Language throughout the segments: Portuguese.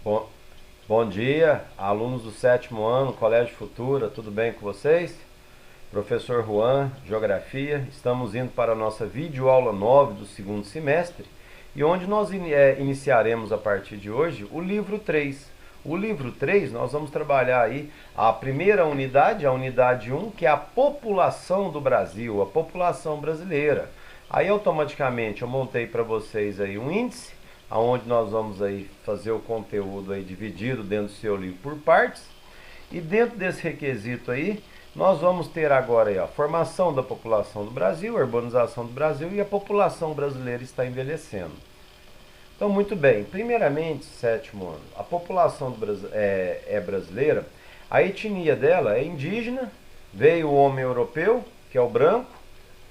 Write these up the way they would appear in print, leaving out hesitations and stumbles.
Bom, bom dia, alunos do sétimo ano, Colégio Futura, tudo bem com vocês? Professor Juan, Geografia, estamos indo para a nossa videoaula 9 do segundo semestre e onde nós iniciaremos a partir de hoje o livro 3. O livro 3 nós vamos trabalhar aí a primeira unidade, a unidade 1, que é a população do Brasil, a população brasileira. Aí automaticamente eu montei para vocês aí um índice, aonde nós vamos aí fazer o conteúdo aí dividido dentro do seu livro por partes. E dentro desse requisito aí, nós vamos ter agora aí a formação da população do Brasil, a urbanização do Brasil e a população brasileira está envelhecendo. Então, muito bem, primeiramente, sétimo ano, a população é brasileira, a etnia dela é indígena, veio o homem europeu, que é o branco,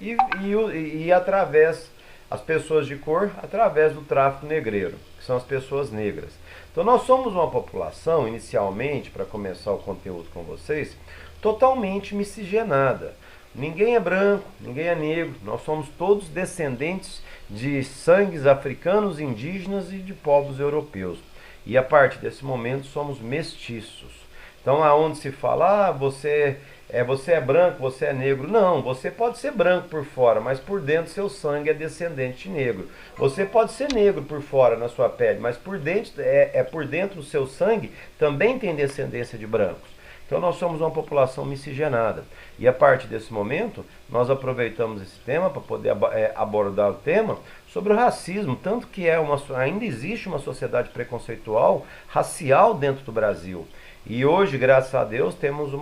e através as pessoas de cor através do tráfico negreiro, que são as pessoas negras. Então nós somos uma população, inicialmente, para começar o conteúdo com vocês, totalmente miscigenada. Ninguém é branco, ninguém é negro, nós somos todos descendentes de sangues africanos, indígenas e de povos europeus. E a partir desse momento somos mestiços. Então aonde se fala, você é branco, você é negro. Não, você pode ser branco por fora, mas por dentro seu sangue é descendente de negro. Você pode ser negro por fora na sua pele, mas por dentro do seu sangue também tem descendência de brancos. Então nós somos uma população miscigenada. E a partir desse momento, nós aproveitamos esse tema para poder abordar o tema sobre o racismo, tanto que ainda existe uma sociedade preconceitual, racial dentro do Brasil. E hoje, graças a Deus, temos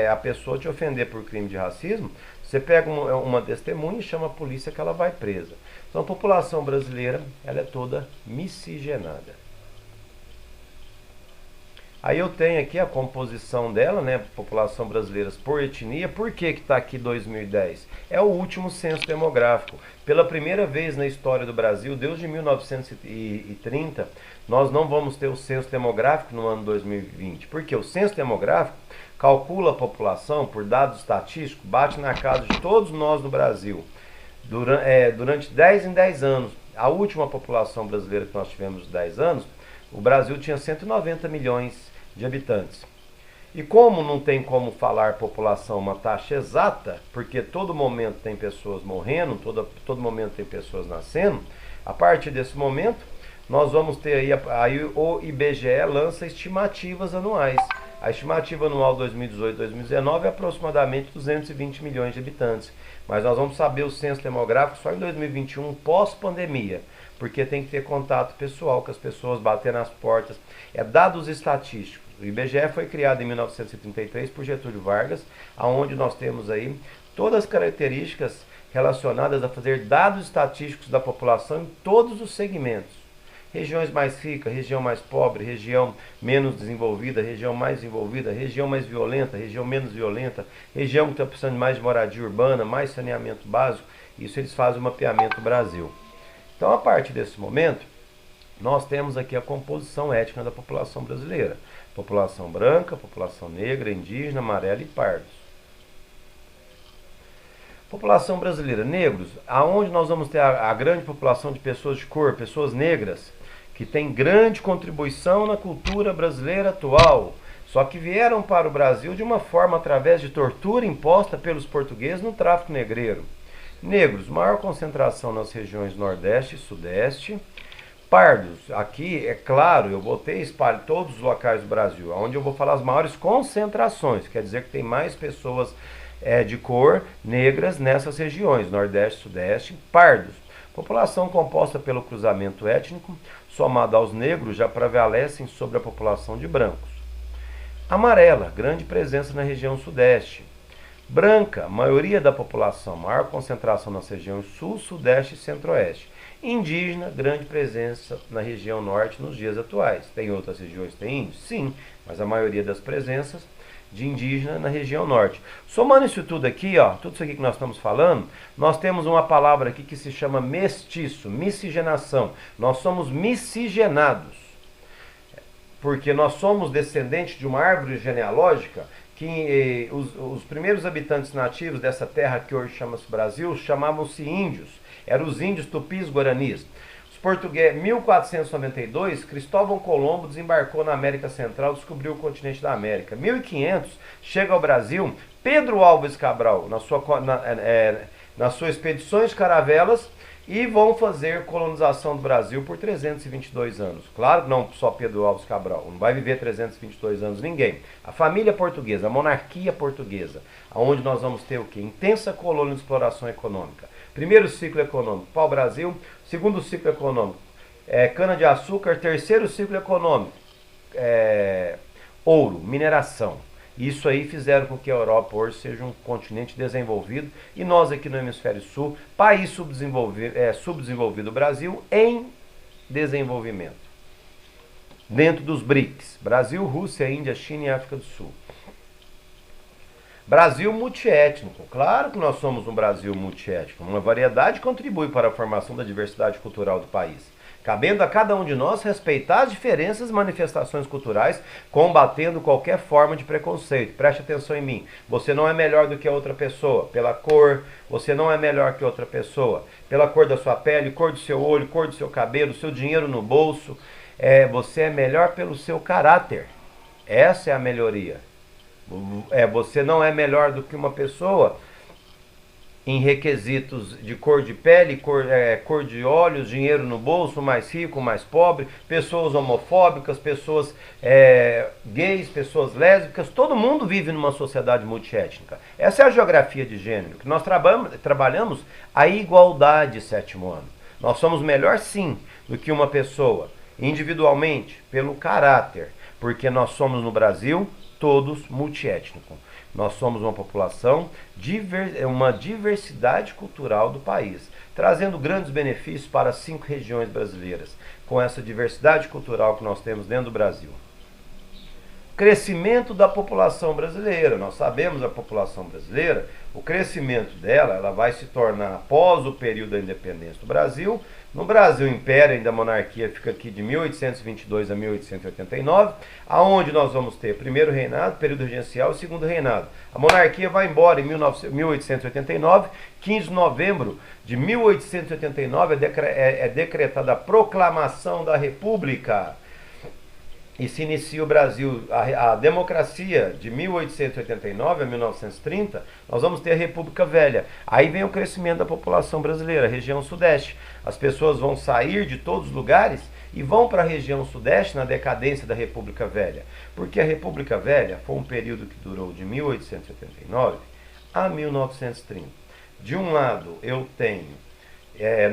a pessoa te ofender por crime de racismo, você pega uma testemunha e chama a polícia que ela vai presa. Então a população brasileira, ela é toda miscigenada. Aí eu tenho aqui a composição dela, né, população brasileira por etnia. Por que está aqui 2010? É o último censo demográfico. Pela primeira vez na história do Brasil, desde 1930, nós não vamos ter o censo demográfico no ano 2020. Porque o censo demográfico calcula a população por dados estatísticos, bate na casa de todos nós no Brasil, durante 10 em 10 anos. A última população brasileira que nós tivemos de 10 anos, o Brasil tinha 190 milhões de habitantes. E como não tem como falar população uma taxa exata, porque todo momento tem pessoas morrendo, todo momento tem pessoas nascendo, a partir desse momento nós vamos ter aí o IBGE lança estimativas anuais. A estimativa anual 2018-2019 é aproximadamente 220 milhões de habitantes. Mas nós vamos saber o censo demográfico só em 2021, pós-pandemia, porque tem que ter contato pessoal com as pessoas, bater nas portas. É dados estatísticos. O IBGE foi criado em 1933 por Getúlio Vargas, aonde nós temos aí todas as características relacionadas a fazer dados estatísticos da população em todos os segmentos. Regiões mais ricas, região mais pobre, região menos desenvolvida, região mais desenvolvida, região mais violenta, região menos violenta, região que está precisando mais de moradia urbana, mais saneamento básico. Isso eles fazem o mapeamento do Brasil. Então, a partir desse momento, nós temos aqui a composição étnica da população brasileira. População branca, população negra, indígena, amarela e pardos. População brasileira, negros, aonde nós vamos ter a grande população de pessoas de cor, pessoas negras, que tem grande contribuição na cultura brasileira atual, só que vieram para o Brasil de uma forma através de tortura imposta pelos portugueses no tráfico negreiro. Negros, maior concentração nas regiões Nordeste e Sudeste. Pardos, aqui, é claro, eu botei espalho todos os locais do Brasil, onde eu vou falar as maiores concentrações, quer dizer que tem mais pessoas de cor negras nessas regiões, Nordeste, Sudeste. Pardos, população composta pelo cruzamento étnico, somado aos negros, já prevalecem sobre a população de brancos. Amarela, grande presença na região Sudeste. Branca, maioria da população, maior concentração nas regiões Sul, Sudeste e Centro-Oeste. Indígena, grande presença na região Norte nos dias atuais. Tem outras regiões que tem índios? Sim, mas a maioria das presenças de indígena na região Norte. Somando isso tudo aqui, ó, tudo isso aqui que nós estamos falando, nós temos uma palavra aqui que se chama mestiço, miscigenação. Nós somos miscigenados, porque nós somos descendentes de uma árvore genealógica que os primeiros habitantes nativos dessa terra que hoje chama-se Brasil chamavam-se índios. Eram os índios tupis guaranis. Os portugueses, 1492, Cristóvão Colombo desembarcou na América Central, descobriu o continente da América. 1500, chega ao Brasil Pedro Álvares Cabral, nas suas expedições caravelas, e vão fazer colonização do Brasil por 322 anos. Claro, não só Pedro Álvares Cabral, não vai viver 322 anos ninguém. A família portuguesa, a monarquia portuguesa, onde nós vamos ter o quê? Intensa colônia de exploração econômica. Primeiro ciclo econômico, pau-brasil. Segundo ciclo econômico, cana-de-açúcar. Terceiro ciclo econômico, ouro, mineração. Isso aí fizeram com que a Europa hoje seja um continente desenvolvido e nós aqui no Hemisfério Sul, país subdesenvolvido, Brasil em desenvolvimento. Dentro dos BRICS, Brasil, Rússia, Índia, China e África do Sul. Brasil multiétnico, claro que nós somos um Brasil multiétnico, uma variedade contribui para a formação da diversidade cultural do país. Cabendo a cada um de nós respeitar as diferenças e manifestações culturais, combatendo qualquer forma de preconceito. Preste atenção em mim. Você não é melhor do que a outra pessoa pela cor, você não é melhor que outra pessoa pela cor da sua pele, cor do seu olho, cor do seu cabelo, seu dinheiro no bolso. Você é melhor pelo seu caráter. Essa é a melhoria. Você não é melhor do que uma pessoa em requisitos de cor de pele, cor de olhos, dinheiro no bolso, mais rico, mais pobre, pessoas homofóbicas, pessoas gays, pessoas lésbicas. Todo mundo vive numa sociedade multiétnica. Essa é a geografia de gênero, que nós trabalhamos a igualdade, sétimo ano. Nós somos melhor sim do que uma pessoa individualmente, pelo caráter, porque nós somos no Brasil todos multiétnicos. Nós somos uma população, uma diversidade cultural do país, trazendo grandes benefícios para as 5 regiões brasileiras, com essa diversidade cultural que nós temos dentro do Brasil. Crescimento da população brasileira. Nós sabemos a população brasileira, o crescimento dela, ela vai se tornar após o período da independência do Brasil. No Brasil, o Império ainda a monarquia fica aqui de 1822 a 1889, aonde nós vamos ter primeiro reinado, período regencial e segundo reinado. A monarquia vai embora em 1889, 15 de novembro de 1889 é decretada a proclamação da República. E se inicia o Brasil, a democracia de 1889 a 1930, nós vamos ter a República Velha. Aí vem o crescimento da população brasileira, região sudeste. As pessoas vão sair de todos os lugares e vão para a região sudeste na decadência da República Velha. Porque a República Velha foi um período que durou de 1889 a 1930. De um lado eu tenho,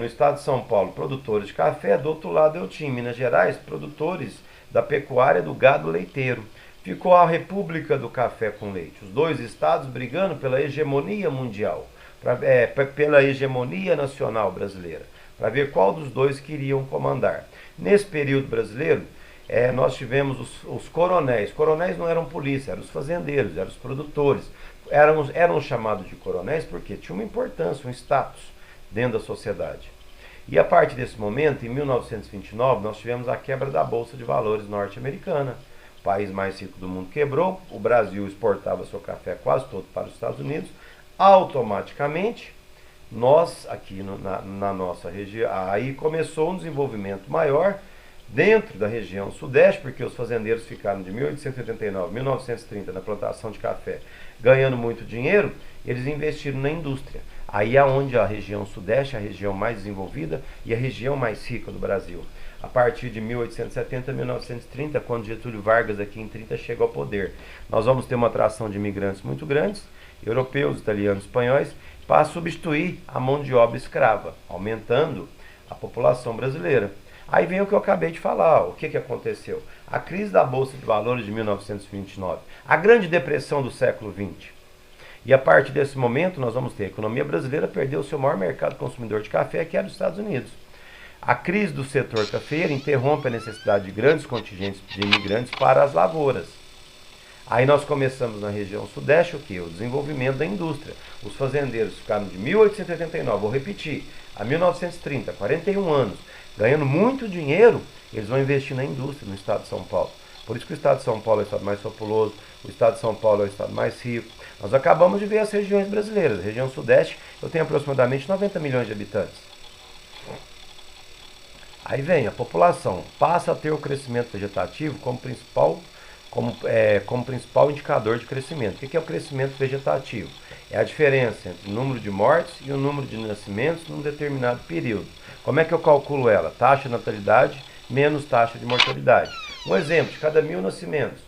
no estado de São Paulo, produtores de café, do outro lado eu tinha em Minas Gerais, produtores da pecuária do gado leiteiro. Ficou a República do Café com Leite. Os dois estados brigando pela hegemonia mundial, pela hegemonia nacional brasileira, para ver qual dos dois queriam comandar. Nesse período brasileiro, nós tivemos os coronéis. Coronéis não eram polícia, eram os fazendeiros, eram os produtores. Eram chamados de coronéis porque tinha uma importância, um status dentro da sociedade. E a partir desse momento, em 1929, nós tivemos a quebra da Bolsa de Valores norte-americana. O país mais rico do mundo quebrou, o Brasil exportava seu café quase todo para os Estados Unidos. Automaticamente, nós aqui na nossa região, aí começou um desenvolvimento maior dentro da região sudeste, porque os fazendeiros ficaram de 1889 a 1930 na plantação de café, ganhando muito dinheiro, eles investiram na indústria. Aí é onde a região sudeste é a região mais desenvolvida e a região mais rica do Brasil. A partir de 1870 a 1930, quando Getúlio Vargas aqui em 30 chega ao poder, nós vamos ter uma atração de imigrantes muito grandes, europeus, italianos, espanhóis, para substituir a mão de obra escrava, aumentando a população brasileira. Aí vem o que eu acabei de falar, o que aconteceu? A crise da Bolsa de Valores de 1929, a Grande Depressão do século XX. E a partir desse momento nós vamos ter a economia brasileira perdeu o seu maior mercado consumidor de café, que é dos Estados Unidos. A crise do setor cafeiro interrompe a necessidade de grandes contingentes de imigrantes para as lavouras. Aí nós começamos na região sudeste o quê? O desenvolvimento da indústria. Os fazendeiros ficaram de 1889, vou repetir, a 1930, 41 anos, ganhando muito dinheiro, eles vão investir na indústria no estado de São Paulo. Por isso que o estado de São Paulo é o estado mais populoso, o estado de São Paulo é o estado mais rico. Nós acabamos de ver as regiões brasileiras. A região sudeste, eu tenho aproximadamente 90 milhões de habitantes. Aí vem a população, passa a ter o crescimento vegetativo como principal indicador de crescimento. O que é o crescimento vegetativo? É a diferença entre o número de mortes e o número de nascimentos num determinado período. Como é que eu calculo ela? Taxa de natalidade menos taxa de mortalidade. Um exemplo, de cada 1000 nascimentos,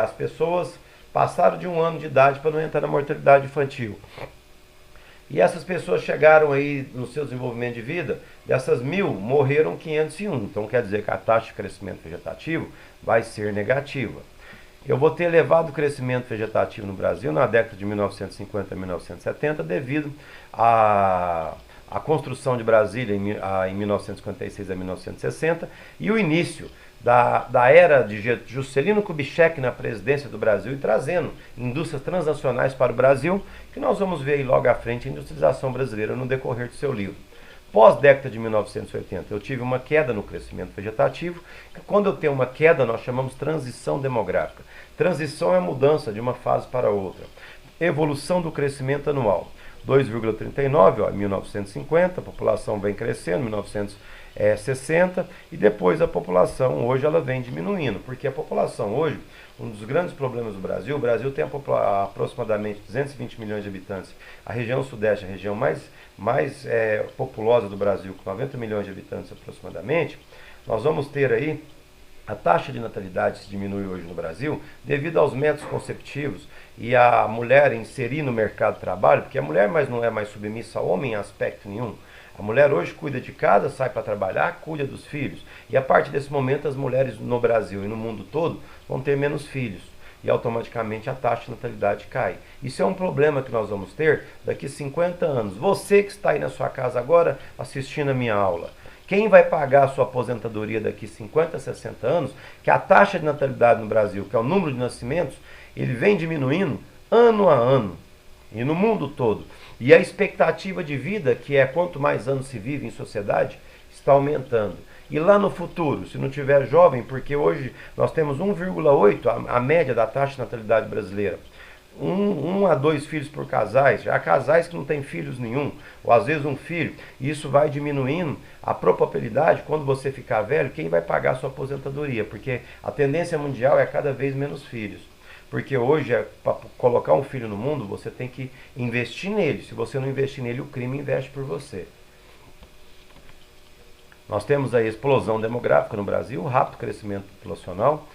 as pessoas passaram de 1 ano de idade para não entrar na mortalidade infantil. E essas pessoas chegaram aí no seu desenvolvimento de vida, dessas 1000, morreram 501. Então quer dizer que a taxa de crescimento vegetativo vai ser negativa. Eu vou ter elevado crescimento vegetativo no Brasil na década de 1950 a 1970 devido à construção de Brasília em 1956 a 1960 e o início da era de Juscelino Kubitschek na presidência do Brasil e trazendo indústrias transnacionais para o Brasil, que nós vamos ver aí logo à frente a industrialização brasileira no decorrer do seu livro. Pós-década de 1980, eu tive uma queda no crescimento vegetativo, que quando eu tenho uma queda nós chamamos transição demográfica. Transição é a mudança de uma fase para outra. Evolução do crescimento anual. 2,39 em 1950, a população vem crescendo, 1960, e depois a população hoje ela vem diminuindo, porque a população hoje, um dos grandes problemas do Brasil, o Brasil tem aproximadamente 220 milhões de habitantes, a região sudeste é a região mais populosa do Brasil, com 90 milhões de habitantes aproximadamente. Nós vamos ter aí a taxa de natalidade se diminui hoje no Brasil devido aos métodos conceptivos e a mulher inserir no mercado de trabalho, porque a mulher não é mais submissa ao homem em aspecto nenhum. A mulher hoje cuida de casa, sai para trabalhar, cuida dos filhos. E a partir desse momento as mulheres no Brasil e no mundo todo vão ter menos filhos. E automaticamente a taxa de natalidade cai. Isso é um problema que nós vamos ter daqui a 50 anos. Você que está aí na sua casa agora assistindo a minha aula, quem vai pagar a sua aposentadoria daqui a 50, 60 anos, que a taxa de natalidade no Brasil, que é o número de nascimentos, ele vem diminuindo ano a ano, e no mundo todo. E a expectativa de vida, que é quanto mais anos se vive em sociedade, está aumentando. E lá no futuro, se não tiver jovem, porque hoje nós temos 1,8 a média da taxa de natalidade brasileira. 1 a 2 filhos por casais, já há casais que não têm filhos nenhum, ou às vezes um filho, e isso vai diminuindo a probabilidade, quando você ficar velho, quem vai pagar a sua aposentadoria, porque a tendência mundial é cada vez menos filhos, porque hoje, para colocar um filho no mundo, você tem que investir nele, se você não investir nele, o crime investe por você. Nós temos a explosão demográfica no Brasil, o rápido crescimento populacional,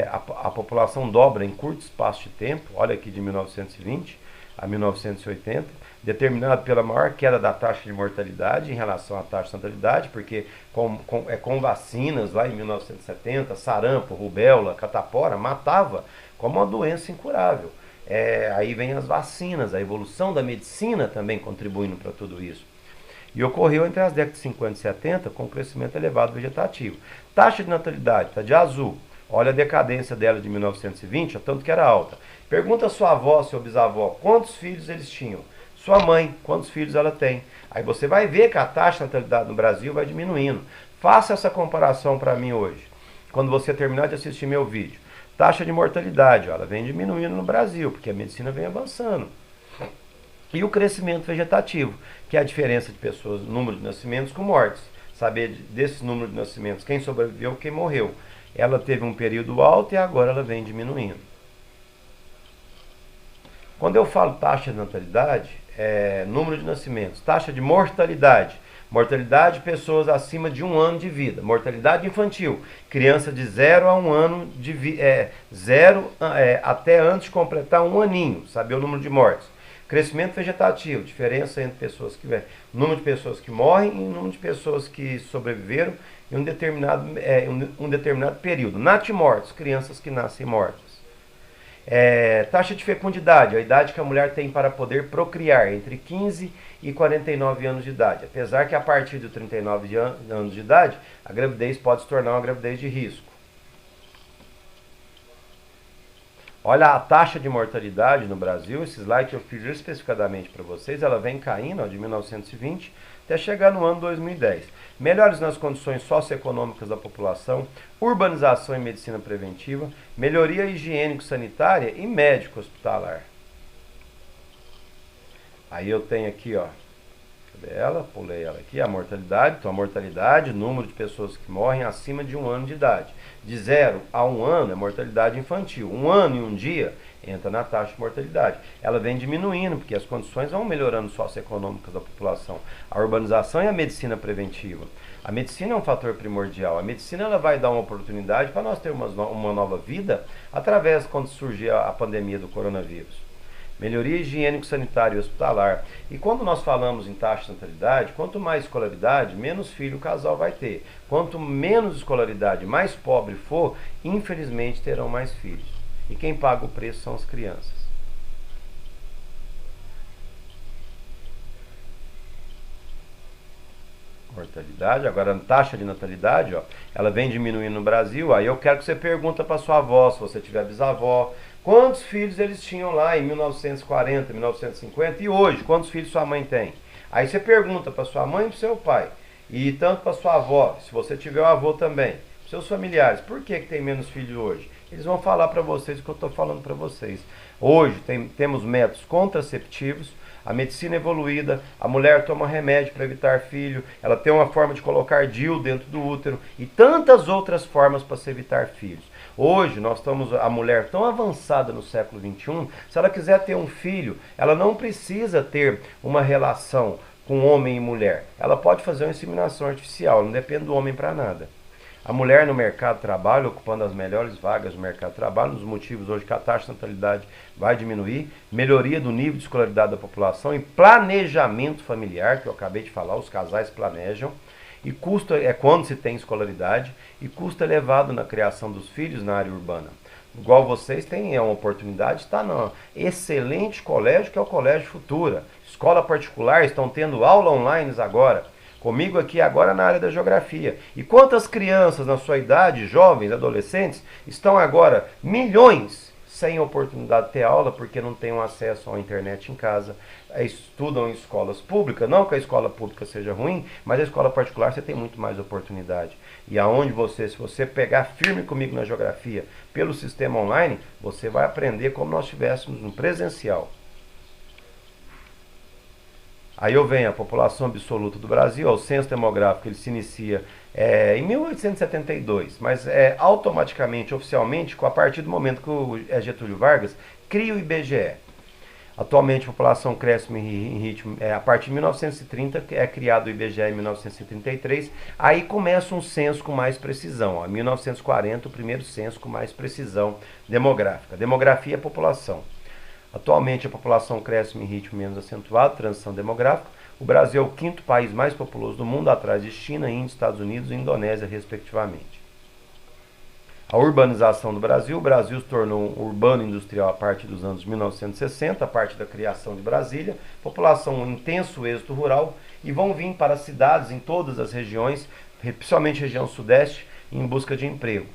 a população dobra em curto espaço de tempo, olha aqui de 1920 a 1980, determinado pela maior queda da taxa de mortalidade em relação à taxa de natalidade, porque com vacinas lá em 1970, sarampo, rubéola, catapora, matava como uma doença incurável. Aí vem as vacinas, a evolução da medicina também contribuindo para tudo isso. E ocorreu entre as décadas de 50 e 70 com crescimento elevado vegetativo. Taxa de natalidade, está de azul. Olha a decadência dela de 1920, tanto que era alta. Pergunta a sua avó, seu bisavó, quantos filhos eles tinham. Sua mãe, quantos filhos ela tem. Aí você vai ver que a taxa de natalidade no Brasil vai diminuindo. Faça essa comparação para mim hoje, quando você terminar de assistir meu vídeo. Taxa de mortalidade, ela vem diminuindo no Brasil, porque a medicina vem avançando. E o crescimento vegetativo, que é a diferença de pessoas, número de nascimentos com mortes. Saber desse número de nascimentos, quem sobreviveu, quem morreu. Ela teve um período alto e agora ela vem diminuindo. Quando eu falo taxa de natalidade, número de nascimentos. Taxa de mortalidade. Mortalidade de pessoas acima de 1 ano de vida. Mortalidade infantil. Criança de 0 a 1 ano de vida. Até antes de completar 1 aninho. Saber o número de mortes. Crescimento vegetativo. Diferença entre pessoas que número de pessoas que morrem e número de pessoas que sobreviveram em um determinado período. Natimortos. Crianças que nascem mortas. Taxa de fecundidade, a idade que a mulher tem para poder procriar, entre 15 e 49 anos de idade. Apesar que a partir de 39 anos de idade, a gravidez pode se tornar uma gravidez de risco. Olha a taxa de mortalidade no Brasil, esse slide que eu fiz especificadamente para vocês, ela vem caindo de 1920 até chegar no ano 2010. Melhores nas condições socioeconômicas da população, urbanização e medicina preventiva, melhoria higiênico-sanitária e médico hospitalar. Aí eu tenho aqui, Cadê ela? Pulei ela aqui. A mortalidade. Então, a mortalidade, número de pessoas que morrem acima de 1 ano de idade. De 0 a 1 ano é mortalidade infantil. 1 ano e 1 dia entra na taxa de mortalidade. Ela vem diminuindo, porque as condições vão melhorando socioeconômicas da população. A urbanização e a medicina preventiva. A medicina é um fator primordial. A medicina ela vai dar uma oportunidade para nós termos uma nova vida através quando surgir a pandemia do coronavírus. Melhoria higiênico-sanitária e hospitalar. E quando nós falamos em taxa de natalidade, quanto mais escolaridade, menos filho o casal vai ter. Quanto menos escolaridade, mais pobre for, infelizmente terão mais filhos. E quem paga o preço são as crianças. Mortalidade, agora a taxa de natalidade, ó, ela vem diminuindo no Brasil. Aí eu quero que você pergunte para sua avó, se você tiver bisavó, quantos filhos eles tinham lá em 1940, 1950 e hoje, quantos filhos sua mãe tem? Aí você pergunta para sua mãe e para seu pai, e tanto para sua avó, se você tiver um avô também, seus familiares, por que tem menos filhos hoje? Eles vão falar para vocês o que eu estou falando para vocês. Hoje temos métodos contraceptivos, a medicina evoluída, a mulher toma remédio para evitar filho, ela tem uma forma de colocar DIU dentro do útero e tantas outras formas para se evitar filhos. Hoje nós estamos, a mulher tão avançada no século XXI, se ela quiser ter um filho, ela não precisa ter uma relação com homem e mulher. Ela pode fazer uma inseminação artificial, não depende do homem para nada. A mulher no mercado de trabalho, ocupando as melhores vagas no mercado de trabalho, um dos motivos hoje que a taxa de natalidade vai diminuir, melhoria do nível de escolaridade da população e planejamento familiar, que eu acabei de falar, os casais planejam, e custo é quando se tem escolaridade, e custo elevado na criação dos filhos na área urbana. Igual vocês têm uma oportunidade de estar no excelente colégio, que é o Colégio Futura. Escola particular, estão tendo aula online agora. Comigo aqui agora na área da geografia. E quantas crianças na sua idade, jovens, adolescentes, estão agora, milhões, sem oportunidade de ter aula porque não têm acesso à internet em casa, estudam em escolas públicas, não que a escola pública seja ruim, mas a escola particular você tem muito mais oportunidade. E aonde você, se você pegar firme comigo na geografia, pelo sistema online, você vai aprender como nós estivéssemos no presencial. Aí eu venho a população absoluta do Brasil, o censo demográfico ele se inicia em 1872, mas automaticamente, oficialmente, a partir do momento que o Getúlio Vargas cria o IBGE. Atualmente a população cresce em ritmo, a partir de 1930 é criado o IBGE em 1933, aí começa um censo com mais precisão, em 1940 o primeiro censo com mais precisão demográfica. Demografia é população. Atualmente a população cresce em ritmo menos acentuado, transição demográfica. O Brasil é o 5º país mais populoso do mundo, atrás de China, Índia, Estados Unidos e Indonésia, respectivamente. A urbanização do Brasil. O Brasil se tornou um urbano industrial a partir dos anos 1960, a partir da criação de Brasília. População um intenso êxito rural e vão vir para as cidades em todas as regiões, principalmente região sudeste, em busca de emprego.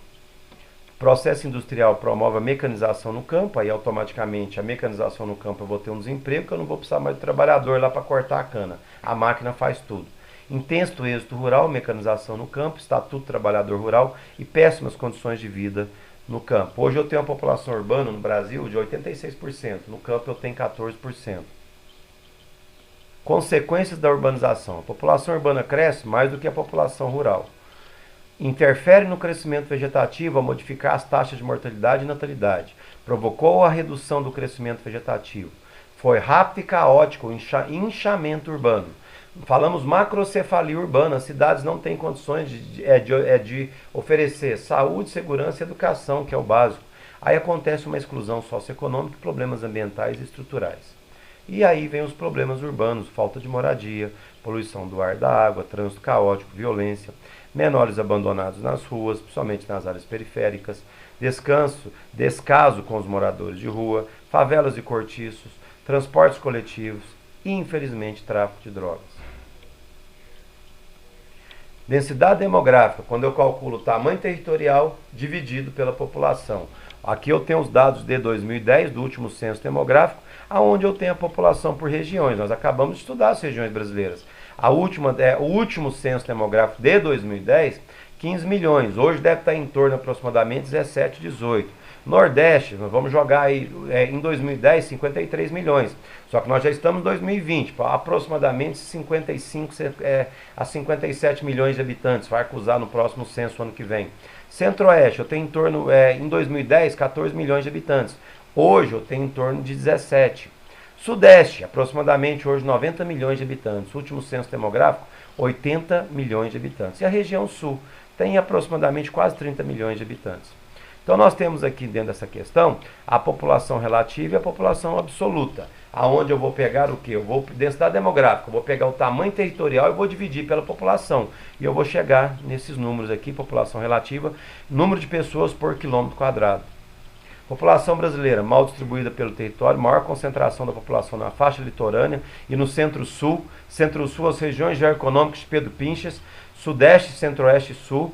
O processo industrial promove a mecanização no campo, aí automaticamente a mecanização no campo eu vou ter um desemprego, que eu não vou precisar mais de trabalhador lá para cortar a cana. A máquina faz tudo. Intenso êxito rural, mecanização no campo, estatuto do trabalhador rural e péssimas condições de vida no campo. Hoje eu tenho uma população urbana no Brasil de 86%, no campo eu tenho 14%. Consequências da urbanização. A população urbana cresce mais do que a população rural. Interfere no crescimento vegetativo ao modificar as taxas de mortalidade e natalidade. Provocou a redução do crescimento vegetativo. Foi rápido e caótico o inchamento urbano. Falamos macrocefalia urbana. As cidades não têm condições de oferecer saúde, segurança e educação, que é o básico. Aí acontece uma exclusão socioeconômica e problemas ambientais e estruturais. E aí vem os problemas urbanos, falta de moradia, poluição do ar e da água, trânsito caótico, violência, menores abandonados nas ruas, principalmente nas áreas periféricas, descaso com os moradores de rua, favelas e cortiços, transportes coletivos e, infelizmente, tráfico de drogas. Densidade demográfica, quando eu calculo o tamanho territorial dividido pela população. Aqui eu tenho os dados de 2010, do último censo demográfico, aonde eu tenho a população por regiões. Nós acabamos de estudar as regiões brasileiras. O último censo demográfico de 2010, 15 milhões. Hoje deve estar em torno aproximadamente 17, 18. Nordeste, nós vamos jogar aí em 2010 53 milhões. Só que nós já estamos em 2020, aproximadamente 55 a 57 milhões de habitantes. Vai acusar no próximo censo ano que vem. Centro-Oeste, eu tenho em torno, em 2010, 14 milhões de habitantes. Hoje eu tenho em torno de 17. Sudeste, aproximadamente hoje 90 milhões de habitantes. Último censo demográfico, 80 milhões de habitantes. E a região Sul tem aproximadamente quase 30 milhões de habitantes. Então nós temos aqui dentro dessa questão a população relativa e a população absoluta. Aonde eu vou pegar o quê? Eu vou densidade demográfica, eu vou pegar o tamanho territorial e vou dividir pela população. E eu vou chegar nesses números aqui, população relativa, número de pessoas por quilômetro quadrado. População brasileira mal distribuída pelo território, maior concentração da população na faixa litorânea e no centro-sul. Centro-sul, as regiões geoeconômicas de Pedro Pinchas, sudeste, centro-oeste e sul.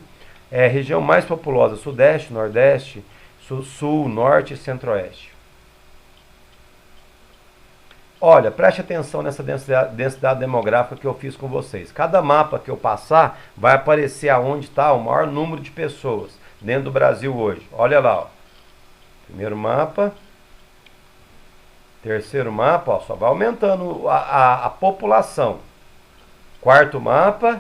Região mais populosa, sudeste, nordeste, sul, norte e centro-oeste. Olha, preste atenção nessa densidade demográfica que eu fiz com vocês. Cada mapa que eu passar vai aparecer aonde está o maior número de pessoas dentro do Brasil hoje. Olha lá, ó. Primeiro mapa, terceiro mapa, ó, só vai aumentando a população. Quarto mapa,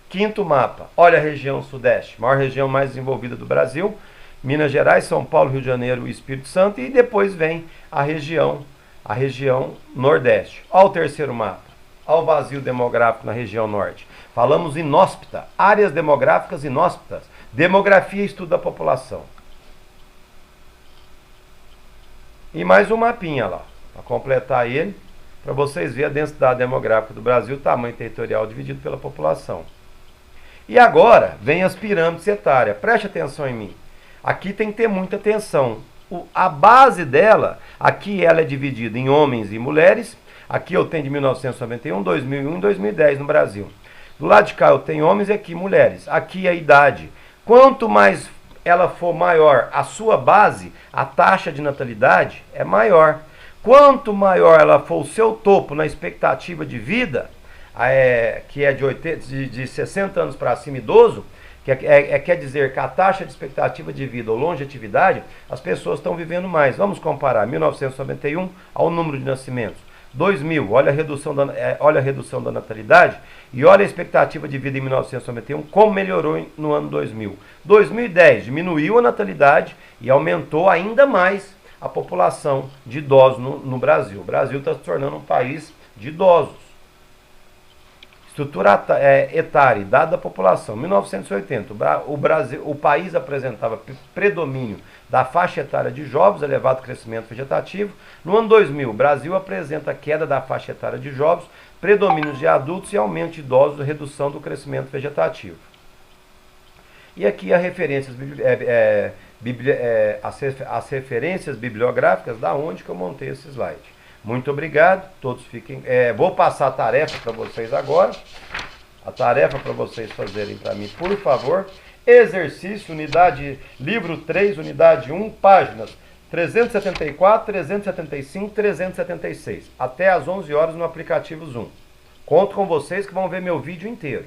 quinto mapa. Olha a região sudeste, maior região mais desenvolvida do Brasil. Minas Gerais, São Paulo, Rio de Janeiro e Espírito Santo. E depois vem a região nordeste. Olha o terceiro mapa. Olha o vazio demográfico na região norte. Falamos inóspita, áreas demográficas inóspitas. Demografia e estudo da população. E mais um mapinha lá, para completar ele, para vocês verem a densidade demográfica do Brasil, tamanho territorial dividido pela população. E agora vem as pirâmides etárias. Preste atenção em mim. Aqui tem que ter muita atenção. A base dela, aqui ela é dividida em homens e mulheres. Aqui eu tenho de 1991, 2001 e 2010 no Brasil. Do lado de cá eu tenho homens e aqui mulheres. Aqui a idade. Quanto mais ela for maior a sua base, a taxa de natalidade é maior. Quanto maior ela for o seu topo na expectativa de vida, que é de 60 anos para cima idoso, quer dizer que a taxa de expectativa de vida ou longevidade, as pessoas estão vivendo mais. Vamos comparar 1991 ao número de nascimentos. 2000, olha a redução da natalidade e olha a expectativa de vida em 1991, como melhorou no ano 2000. 2010, diminuiu a natalidade e aumentou ainda mais a população de idosos no Brasil. O Brasil está se tornando um país de idosos. Estrutura etária, idade da população. 1980, o país apresentava predomínio da faixa etária de jovens, elevado crescimento vegetativo. No ano 2000, o Brasil apresenta queda da faixa etária de jovens, predomínio de adultos e aumento de idosos, redução do crescimento vegetativo. E aqui as referências bibliográficas da onde que eu montei esse slide. Muito obrigado, todos fiquem... vou passar a tarefa para vocês agora. A tarefa para vocês fazerem para mim, por favor. Exercício, unidade, livro 3, unidade 1, páginas 374, 375, 376. Até às 11 horas no aplicativo Zoom. Conto com vocês que vão ver meu vídeo inteiro.